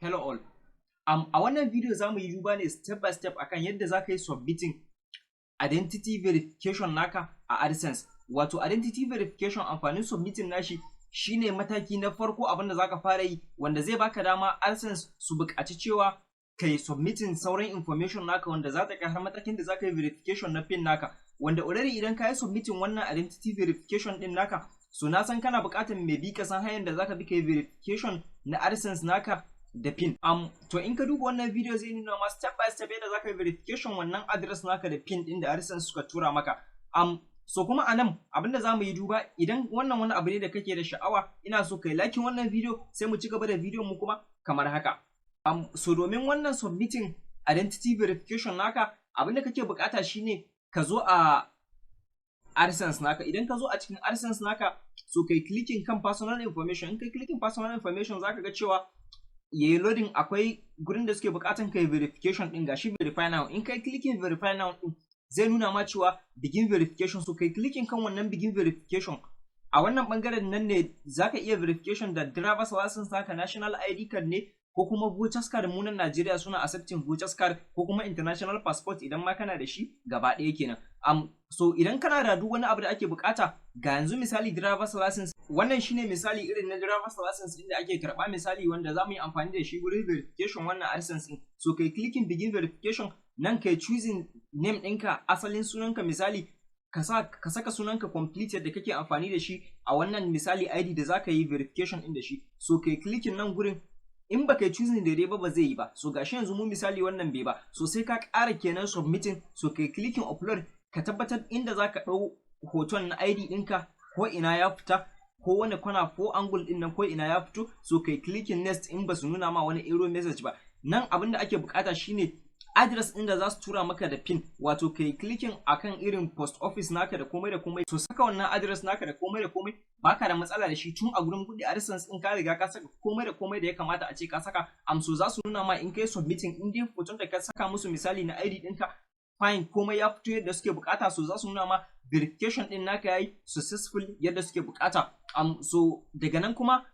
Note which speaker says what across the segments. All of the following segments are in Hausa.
Speaker 1: Hello all. A wannan video za mu yi duba ne step by step akan yadda za ka yi submitting identity verification naka a Adseanse. Wato identity verification amfanin submitting nashi shine mataki na farko abinda za ka fara yi wanda zai baka dama Adseanse su buƙaci cewa ka yi submitting sauran information naka wanda za ta kai har matakin da za ka yi verification na PIN naka. Wanda already idan ka yi submitting wannan identity verification din naka, so na san kana buƙatar mai bi ka san hanyar da za ka bi ka yi verification na Adseanse naka da PIN. To in ka duba wannan video zai nuna ma step by step yadda za ka yi verification wannan address naka da PIN din da Adseanse suka tura maka. So kuma anan abinda za mu yi duba, idan wannan wani abu ne da kake da sha'awa, ina so kai like wannan video sai mu ci gaba da video mu kuma kamar haka. So domin wannan submitting identity verification naka, abinda kake bukata shine ka zo a Adseanse naka. Idan ka zo a cikin Adseanse naka, so kai clicking kan personal information. In kai clicking personal information zaka ga cewa yayi loading, akwai gurin da suke bukatan kai verification din, gashi verify now. In kai clicking verify now din zai nuna ma cewa begin verification, so kai clicking kan wannan begin verification. A wannan bangaren nan ne zaka iya verification da driver's license naka, national ID card ne, ko kuma voters card. Mu nan Najeriya suna accepting voters card, ko kuma international passport idan ma kana da shi gaba ɗaya kenan. So idan kana da duk wani abu da ake bukata, ga yanzu misali driver's license, wannan shine misali irin na driver's license din da ake karba misali wanda za mu yi amfani da shi gurin verification wannan Adseanse din. So kai clicking begin verification, nan kai choosing name ɗinka, asalin sunanka misali ka saka sunanka complete yadda kake amfani da shi a wannan misali ID da zaka yi verification din da shi. So kai clicking nan gurin, in baka yi choosing daidai ba zai yi ba. So gashi yanzu mu misali wannan bai ba, so sai ka ƙara kenan submitting. So kai clicking upload, ka tabbatar inda zaka ɗau hoton na ID ɗinka ko ina ya fita, ko wani kwana ko angle ɗin nan ko ina ya fito. So kai clicking next in ba su nuna ma wani error message ba. Nan abin da ake bukata shine address ɗin da za su tura maka da PIN, wato kai clicking akan irin post office naka da komai da komai. So saka wannan address naka da komai da komai baka da matsala da shi tun a gurin buɗe Adseanse ɗin, ka riga ka saka komai da komai da ya kamata a ce ka saka. So za su nuna ma in kai submitting, in dai hoton da ka saka musu misali na ID ɗinka fine, komai ya fito yadda suke bukata, so za su nuna ma verification ɗin naka yayi successful yadda suke bukata. So daga nan kuma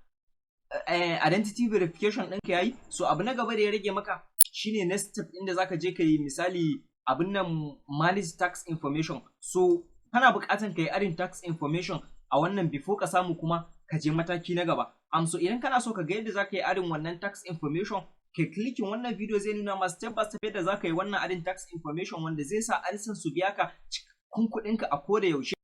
Speaker 1: identity verification ɗinka yayi. So abu na gaba da ya rage maka shine next step inda zaka je ka yi misali abin nan manage tax information. So kana bukatan ka yi adding tax information a wannan before ka samu kuma ka je mataki na gaba. So idan kana so ka ga yadda zaka yi adding wannan tax information, kai clicking wannan video zai nuna ma step by step yadda zaka yi wannan adding tax information wanda zai sa Adseanse su biya ka cikakkun kuɗinka a koda yaushe.